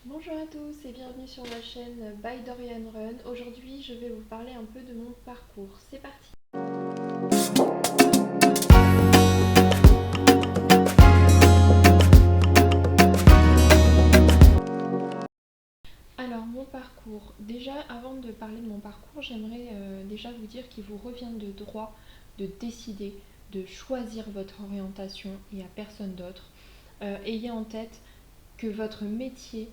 Bonjour à tous et bienvenue sur ma chaîne By Dorian Run. Aujourd'hui, je vais vous parler un peu de mon parcours. C'est parti. Alors, mon parcours. Déjà, avant de parler de mon parcours, j'aimerais déjà vous dire qu'il vous revient de droit de décider, de choisir votre orientation et à personne d'autre. Ayez en tête que votre métier,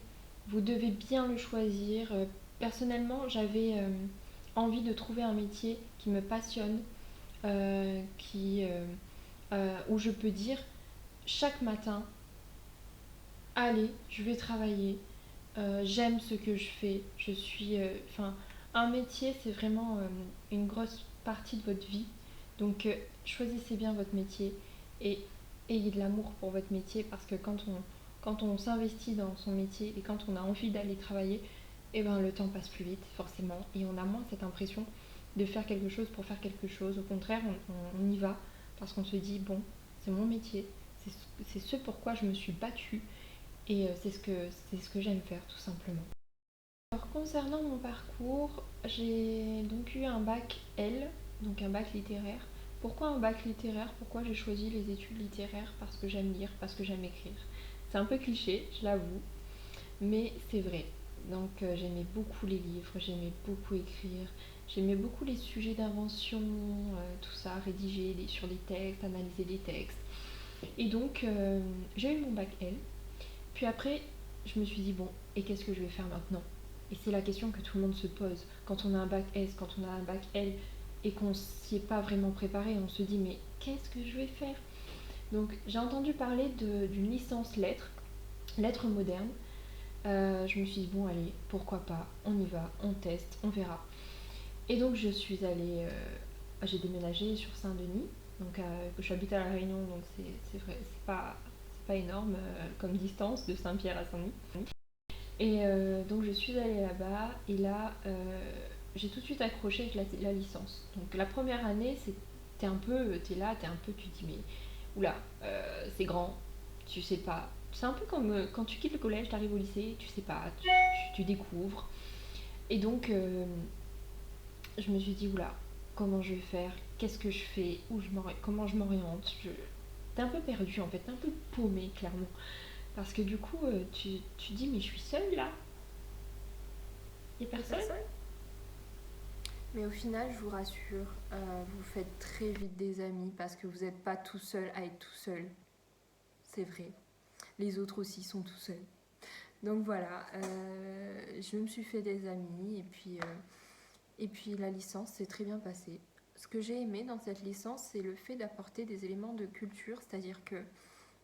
vous devez bien le choisir. Personnellement, j'avais envie de trouver un métier qui me passionne, où je peux dire chaque matin, allez, je vais travailler, j'aime ce que je fais, je suis... Enfin, un métier, c'est vraiment une grosse partie de votre vie. Donc, choisissez bien votre métier et ayez de l'amour pour votre métier parce que quand on s'investit dans son métier et quand on a envie d'aller travailler, eh ben, le temps passe plus vite, forcément, et on a moins cette impression de faire quelque chose pour faire quelque chose. Au contraire, on y va parce qu'on se dit, bon, c'est mon métier, c'est ce pourquoi je me suis battue et c'est ce que j'aime faire tout simplement. Alors concernant mon parcours, j'ai donc eu un bac L, donc un bac littéraire. Pourquoi un bac littéraire? Pourquoi j'ai choisi les études littéraires? Parce que j'aime lire, parce que j'aime écrire. C'est un peu cliché, je l'avoue, mais c'est vrai. Donc j'aimais beaucoup les livres, j'aimais beaucoup écrire, j'aimais beaucoup les sujets d'invention, tout ça, rédiger sur des textes, analyser les textes. Et donc j'ai eu mon bac L. Puis après, je me suis dit, bon, et qu'est-ce que je vais faire maintenant? Et c'est la question que tout le monde se pose. Quand on a un bac S, quand on a un bac L, et qu'on s'y est pas vraiment préparé, on se dit, mais qu'est-ce que je vais faire? Donc j'ai entendu parler d'une licence lettres, lettres modernes. Je me suis dit, bon, allez, pourquoi pas, on y va, on teste, on verra. Et donc je suis allée, j'ai déménagé sur Saint-Denis, donc j'habite à La Réunion, donc c'est vrai, c'est pas énorme comme distance de Saint-Pierre à Saint-Denis. Et donc je suis allée là-bas et là j'ai tout de suite accroché avec la licence. Donc la première année, t'es là, t'es un peu, tu te dis mais oula, c'est grand, tu sais pas. C'est un peu comme quand tu quittes le collège, t'arrives au lycée, tu sais pas, tu découvres. Et donc je me suis dit oula, comment je vais faire, qu'est-ce que je fais, comment je m'oriente. T'es un peu perdu en fait, t'es un peu paumé clairement. Parce que du coup, tu dis mais je suis seule là, y a personne. Mais au final, je vous rassure, vous faites très vite des amis parce que vous n'êtes pas tout seul à être tout seul. C'est vrai. Les autres aussi sont tout seuls. Donc voilà, je me suis fait des amis et puis la licence s'est très bien passée. Ce que j'ai aimé dans cette licence, c'est le fait d'apporter des éléments de culture, c'est-à-dire que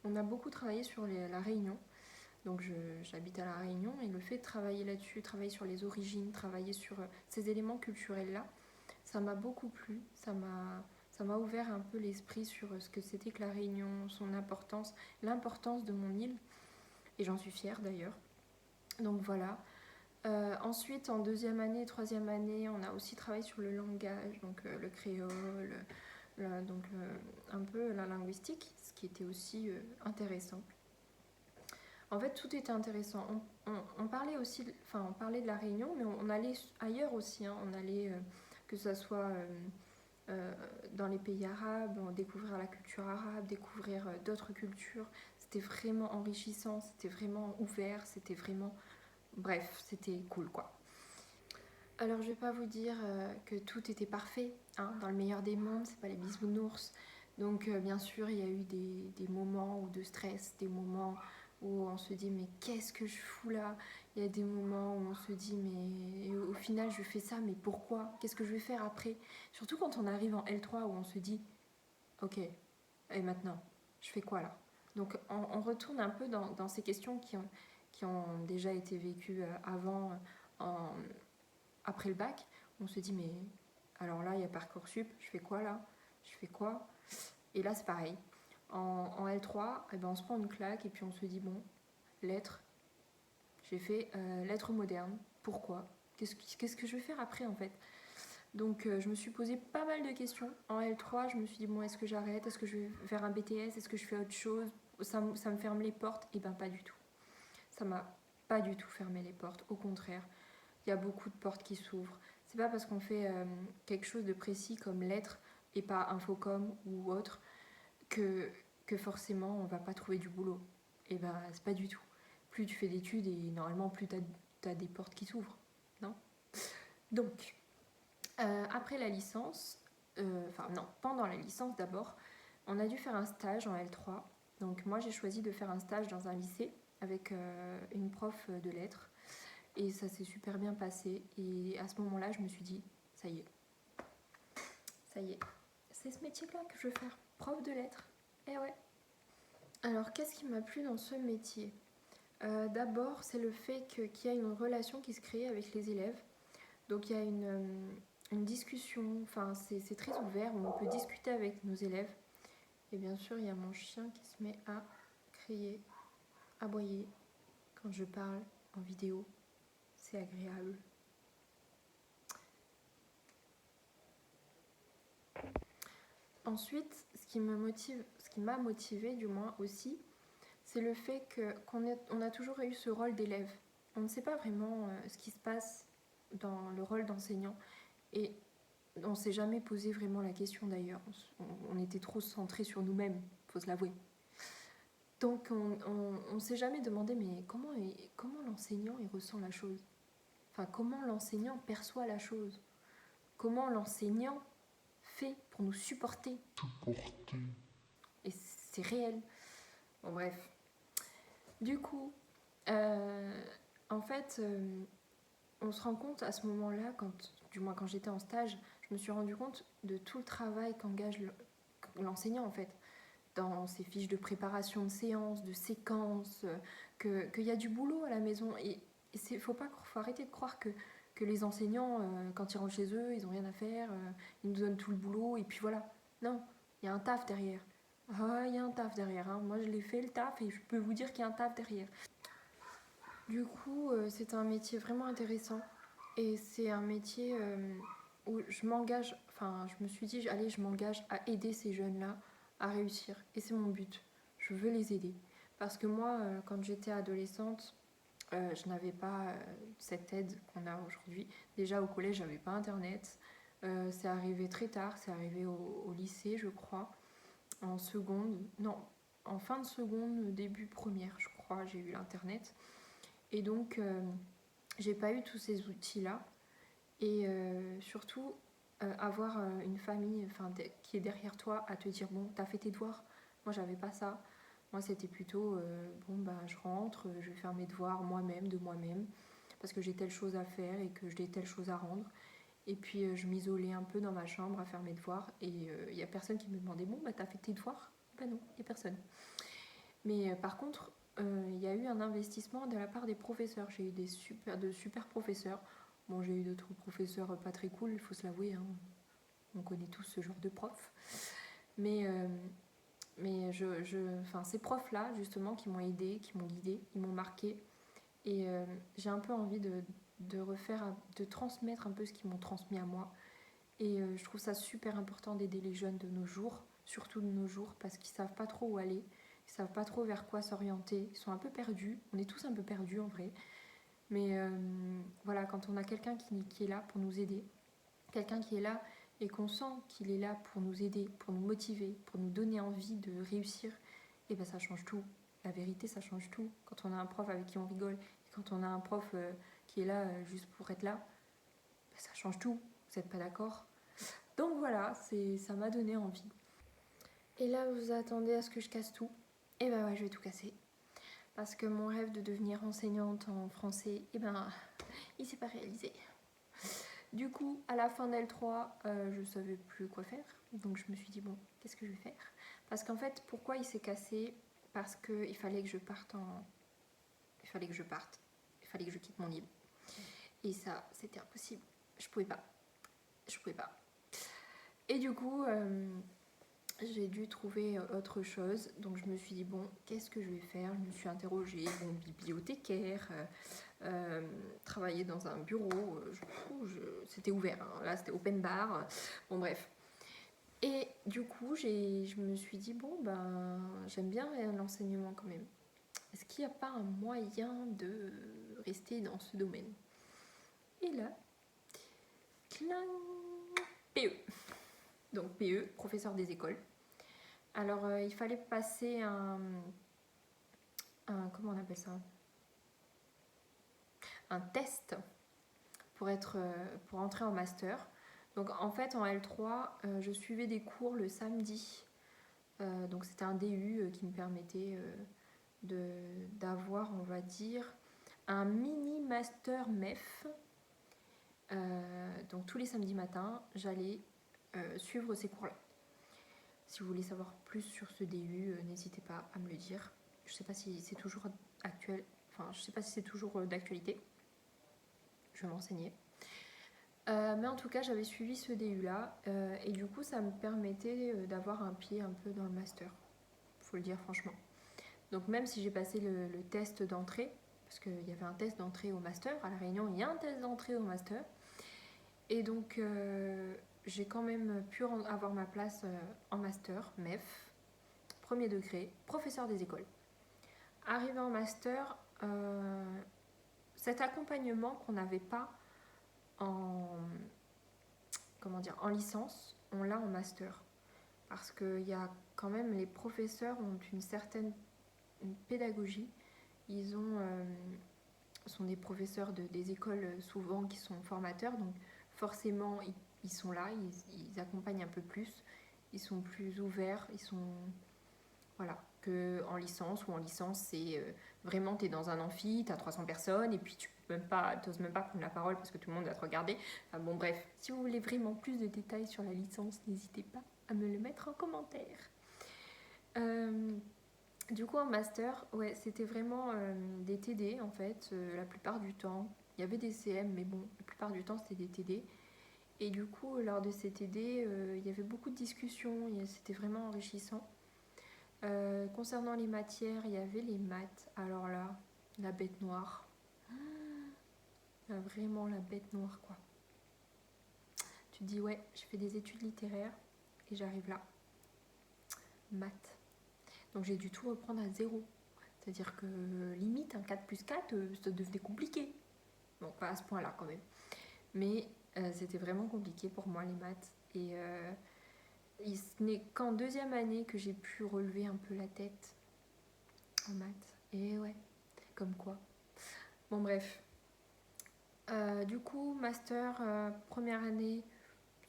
on a beaucoup travaillé sur la Réunion. Donc j'habite à La Réunion et le fait de travailler là-dessus, travailler sur les origines, travailler sur ces éléments culturels-là, ça m'a beaucoup plu, ça m'a ouvert un peu l'esprit sur ce que c'était que la Réunion, son importance, l'importance de mon île, et j'en suis fière d'ailleurs. Donc voilà. Ensuite, en deuxième année, troisième année, on a aussi travaillé sur le langage, donc le créole, donc un peu la linguistique, ce qui était aussi intéressant. En fait, tout était intéressant. On parlait aussi, enfin, on parlait de la Réunion, mais on allait ailleurs aussi. Hein. On allait, que ce soit dans les pays arabes, découvrir la culture arabe, découvrir d'autres cultures. C'était vraiment enrichissant, c'était vraiment ouvert, c'était vraiment... Bref, c'était cool quoi. Alors je vais pas vous dire que tout était parfait, hein. Dans le meilleur des mondes, c'est pas les bisounours. Donc bien sûr, il y a eu des moments de stress, des moments où on se dit mais qu'est-ce que je fous là? Il y a des moments où on se dit mais au final je fais ça, mais pourquoi? Qu'est-ce que je vais faire après? Surtout quand on arrive en L3 où on se dit ok, et maintenant, je fais quoi là? Donc on retourne un peu dans ces questions qui ont déjà été vécues avant, en, après le bac. On se dit mais alors là, il y a Parcoursup, je fais quoi là? Je fais quoi? Et là, c'est pareil. En L3, eh ben, on se prend une claque et puis on se dit bon, lettres, j'ai fait lettres modernes. Pourquoi? Qu'est-ce que je vais faire après en fait? Donc je me suis posé pas mal de questions. En L3, je me suis dit, bon, est-ce que j'arrête? Est-ce que je vais faire un BTS? Est-ce que je fais autre chose? Ça me ferme les portes? Et ben pas du tout. Ça m'a pas du tout fermer les portes, au contraire, il y a beaucoup de portes qui s'ouvrent. C'est pas parce qu'on fait quelque chose de précis comme lettres et pas infocom ou autre que, que forcément on va pas trouver du boulot. Et ben c'est pas du tout. Plus tu fais d'études et normalement plus t'as des portes qui s'ouvrent, non? Donc, après la licence, enfin non, pendant la licence d'abord, on a dû faire un stage en L3. Donc moi j'ai choisi de faire un stage dans un lycée avec une prof de lettres. Et ça s'est super bien passé. Et à ce moment-là, je me suis dit, ça y est, c'est ce métier-là que je veux faire, prof de lettres. Eh ouais. Alors, qu'est-ce qui m'a plu dans ce métier? D'abord, c'est le fait qu'il y a une relation qui se crée avec les élèves. Donc, il y a une discussion, enfin, c'est très ouvert, on peut discuter avec nos élèves. Et bien sûr, il y a mon chien qui se met à crier, aboyer quand je parle en vidéo. C'est agréable. Ensuite, ce qui m'a motivé du moins aussi, c'est le fait qu'on a toujours eu ce rôle d'élève. On ne sait pas vraiment ce qui se passe dans le rôle d'enseignant et on ne s'est jamais posé vraiment la question d'ailleurs. On était trop centré sur nous-mêmes, faut se l'avouer. Donc on ne s'est jamais demandé mais comment l'enseignant il ressent la chose. Enfin comment l'enseignant perçoit la chose. Comment l'enseignant fait pour nous supporter. Et c'est réel. Bon bref. Du coup, en fait, on se rend compte à ce moment-là, du moins quand j'étais en stage, je me suis rendu compte de tout le travail qu'engage l'enseignant en fait, dans ses fiches de préparation de séances, de séquences, qu'il y a du boulot à la maison. Et faut arrêter de croire que les enseignants, quand ils rentrent chez eux, ils n'ont rien à faire, ils nous donnent tout le boulot et puis voilà. Non, il y a un taf derrière. Ah, il y a un taf derrière. Hein. Moi, je l'ai fait le taf et je peux vous dire qu'il y a un taf derrière. Du coup, c'est un métier vraiment intéressant et c'est un métier où je m'engage, enfin, je me suis dit, allez, je m'engage à aider ces jeunes-là à réussir et c'est mon but. Je veux les aider parce que moi, quand j'étais adolescente, je n'avais pas cette aide qu'on a aujourd'hui. Déjà au collège, j'avais pas internet. C'est arrivé très tard, c'est arrivé au lycée, je crois, en seconde, non, en fin de seconde, début première, je crois, j'ai eu l'internet. Et donc, j'ai pas eu tous ces outils-là. Et surtout, avoir une famille qui est derrière toi à te dire bon, t'as fait tes devoirs. Moi, j'avais pas ça. Moi, c'était plutôt bon, bah, je rentre, je vais faire mes devoirs moi-même, de moi-même, parce que j'ai telle chose à faire et que j'ai telle chose à rendre. Et puis, je m'isolais un peu dans ma chambre à faire mes devoirs. Et il y a personne qui me demandait bon, bah, t'as fait tes devoirs? Ben non, il y a personne. Mais par contre, il y a eu un investissement de la part des professeurs. J'ai eu de super professeurs. Bon, j'ai eu d'autres professeurs pas très cool, il faut se l'avouer. Hein. On connaît tous ce genre de profs. Mais ces profs-là, justement, qui m'ont aidé, qui m'ont guidé, ils m'ont marqué. Et j'ai un peu envie de transmettre un peu ce qu'ils m'ont transmis à moi. Et je trouve ça super important d'aider les jeunes de nos jours, surtout de nos jours, parce qu'ils savent pas trop où aller. Ils savent pas trop vers quoi s'orienter. Ils sont un peu perdus. On est tous un peu perdus en vrai. Mais voilà, quand on a quelqu'un qui est là pour nous aider, quelqu'un qui est là et qu'on sent qu'il est là pour nous aider, pour nous motiver, pour nous donner envie de réussir, et ben ça change tout. La vérité, ça change tout. Quand on a un prof avec qui on rigole, et quand on a un prof qui est là juste pour être là, ben ça change tout. Vous n'êtes pas d'accord? Donc voilà, ça m'a donné envie. Et là, vous attendez à ce que je casse tout. Et ben ouais, je vais tout casser. Parce que mon rêve de devenir enseignante en français, il s'est pas réalisé. Du coup, à la fin d'L3, je savais plus quoi faire. Donc je me suis dit, bon, qu'est-ce que je vais faire? Parce qu'en fait, pourquoi il s'est cassé? Parce qu'il fallait que je parte Il fallait que je parte. Il fallait que je quitte mon île. Et ça, c'était impossible. Je pouvais pas. Et du coup, j'ai dû trouver autre chose. Donc je me suis dit, bon, qu'est-ce que je vais faire? Je me suis interrogée, bon, bibliothécaire, travailler dans un bureau, c'était ouvert, hein. Là c'était open bar, bon bref. Et du coup, je me suis dit, bon, ben, j'aime bien l'enseignement quand même. Est-ce qu'il n'y a pas un moyen de rester dans ce domaine? Et là, cling, PE. Donc PE, professeur des écoles. Alors il fallait passer comment on appelle ça? Un test pour entrer en master. Donc en fait en L3, je suivais des cours le samedi. Donc c'était un DU qui me permettait d'avoir, on va dire, un mini master MEF. Donc tous les samedis matins, j'allais suivre ces cours-là. Si vous voulez savoir plus sur ce DU, n'hésitez pas à me le dire. Je sais pas si c'est toujours actuel, enfin je sais pas si c'est toujours d'actualité. Je vais m'enseigner. Mais en tout cas, j'avais suivi ce DU-là et du coup, ça me permettait d'avoir un pied un peu dans le master. Faut le dire franchement. Donc même si j'ai passé le test d'entrée, parce qu'il y avait un test d'entrée au master, à La Réunion, il y a un test d'entrée au master. Et donc, j'ai quand même pu avoir ma place en master, MEF, premier degré, professeur des écoles. Arrivé en master, cet accompagnement qu'on n'avait pas en licence, on l'a en master. Parce qu'il y a quand même, les professeurs ont une certaine pédagogie. Ils sont des professeurs des écoles souvent qui sont formateurs, donc forcément ils sont là, ils accompagnent un peu plus, ils sont plus ouverts, ils sont... Voilà, qu'en licence, ou en licence c'est vraiment t'es dans un amphi, t'as 300 personnes et puis tu t'oses même pas prendre la parole parce que tout le monde va te regarder. Enfin bon bref, si vous voulez vraiment plus de détails sur la licence, n'hésitez pas à me le mettre en commentaire. Du coup en master, ouais, c'était vraiment des TD en fait, la plupart du temps. Il y avait des CM, mais bon, la plupart du temps c'était des TD. Et du coup, lors de ces TD, il y avait beaucoup de discussions, c'était vraiment enrichissant. Concernant les matières, il y avait les maths. Alors là, la bête noire. Vraiment la bête noire, quoi. Tu te dis, ouais, je fais des études littéraires et j'arrive là. Maths. Donc j'ai dû tout reprendre à zéro. C'est-à-dire que limite, un 4+4, ça devenait compliqué. Bon, pas à ce point-là quand même. Mais c'était vraiment compliqué pour moi, les maths. Et ce n'est qu'en deuxième année que j'ai pu relever un peu la tête en maths. Et ouais, comme quoi. Bon, bref. Du coup, master, première année,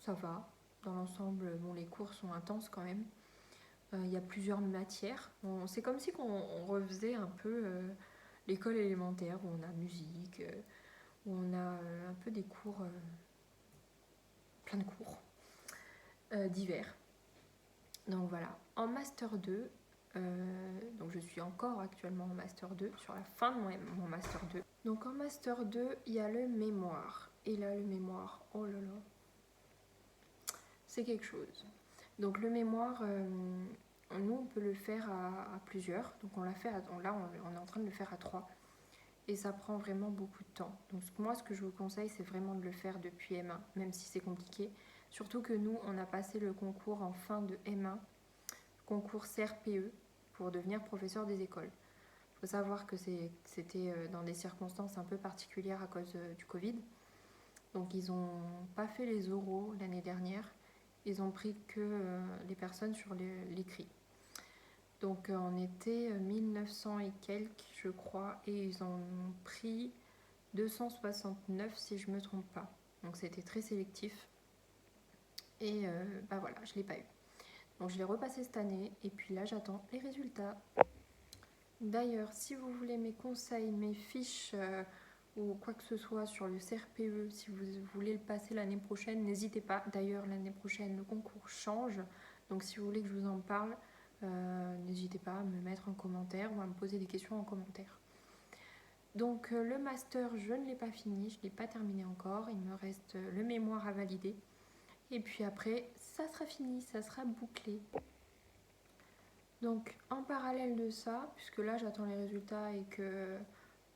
ça va. Dans l'ensemble, bon, les cours sont intenses quand même. Il y a plusieurs matières. C'est comme si on refaisait un peu l'école élémentaire où on a musique, où on a un peu des cours, plein de cours divers. Donc voilà, en Master 2, donc je suis encore actuellement en Master 2, sur la fin de mon Master 2. Donc en Master 2, il y a le mémoire. Et là, le mémoire, oh là là, c'est quelque chose. Donc le mémoire, nous on peut le faire à plusieurs. Donc on est en train de le faire à 3. Et ça prend vraiment beaucoup de temps. Donc moi ce que je vous conseille, c'est vraiment de le faire depuis M1, même si c'est compliqué. Surtout que nous, on a passé le concours en fin de M1, concours CRPE, pour devenir professeur des écoles. Il faut savoir que c'était dans des circonstances un peu particulières à cause du Covid. Donc ils n'ont pas fait les oraux l'année dernière. Ils ont pris que les personnes sur l'écrit. Donc on était 1900 et quelques, je crois, et ils en ont pris 269 si je ne me trompe pas. Donc c'était très sélectif. Et bah voilà, je ne l'ai pas eu. Donc je l'ai repassé cette année et puis là j'attends les résultats. D'ailleurs, si vous voulez mes conseils, mes fiches ou quoi que ce soit sur le CRPE, si vous voulez le passer l'année prochaine, n'hésitez pas. D'ailleurs, l'année prochaine, le concours change. Donc si vous voulez que je vous en parle, n'hésitez pas à me mettre en commentaire ou à me poser des questions en commentaire. Donc le master, je ne l'ai pas fini, je ne l'ai pas terminé encore. Il me reste le mémoire à valider. Et puis après, ça sera fini, ça sera bouclé. Donc en parallèle de ça, puisque là j'attends les résultats et que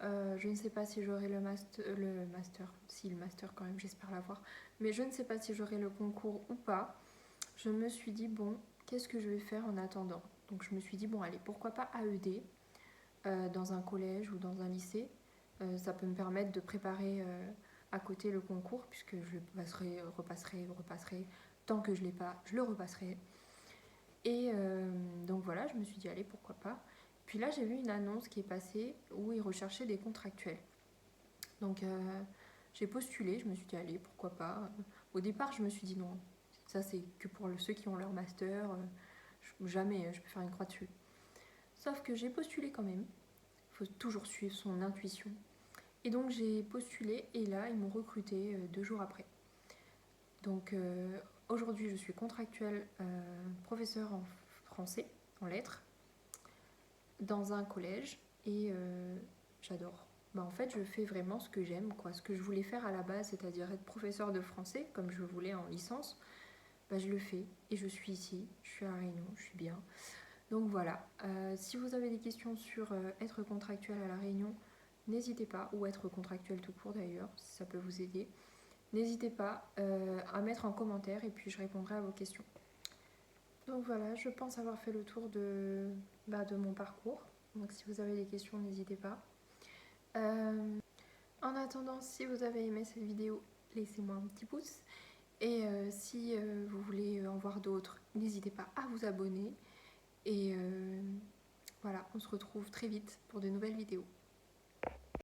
je ne sais pas si j'aurai le master, si le master quand même, j'espère l'avoir, mais je ne sais pas si j'aurai le concours ou pas, je me suis dit bon, qu'est-ce que je vais faire en attendant? Donc je me suis dit bon allez, pourquoi pas AED? dans un collège ou dans un lycée. Ça peut me permettre de préparer à côté le concours, puisque je le passerai, repasserai. Tant que je ne l'ai pas, je le repasserai. Et donc voilà, je me suis dit, allez, pourquoi pas. Puis là, j'ai vu une annonce qui est passée où ils recherchaient des contractuels. Donc j'ai postulé, je me suis dit, allez, pourquoi pas. Au départ, je me suis dit, non, ça c'est que pour ceux qui ont leur master, jamais je peux faire une croix dessus. Sauf que j'ai postulé quand même. Il faut toujours suivre son intuition. Et donc j'ai postulé et là, ils m'ont recruté 2 jours après. Donc aujourd'hui, je suis contractuelle professeure en français, en lettres, dans un collège et j'adore. Bah, en fait, je fais vraiment ce que j'aime, quoi. Ce que je voulais faire à la base, c'est-à-dire être professeur de français, comme je voulais en licence, bah, je le fais et je suis ici, je suis à Réunion, je suis bien. Donc voilà, si vous avez des questions sur être contractuel à La Réunion, n'hésitez pas, ou être contractuel tout court d'ailleurs, si ça peut vous aider. N'hésitez pas à mettre en commentaire et puis je répondrai à vos questions. Donc voilà, je pense avoir fait le tour de mon parcours. Donc si vous avez des questions, n'hésitez pas. En attendant, si vous avez aimé cette vidéo, laissez-moi un petit pouce. Et si vous voulez en voir d'autres, n'hésitez pas à vous abonner. Et voilà, on se retrouve très vite pour de nouvelles vidéos.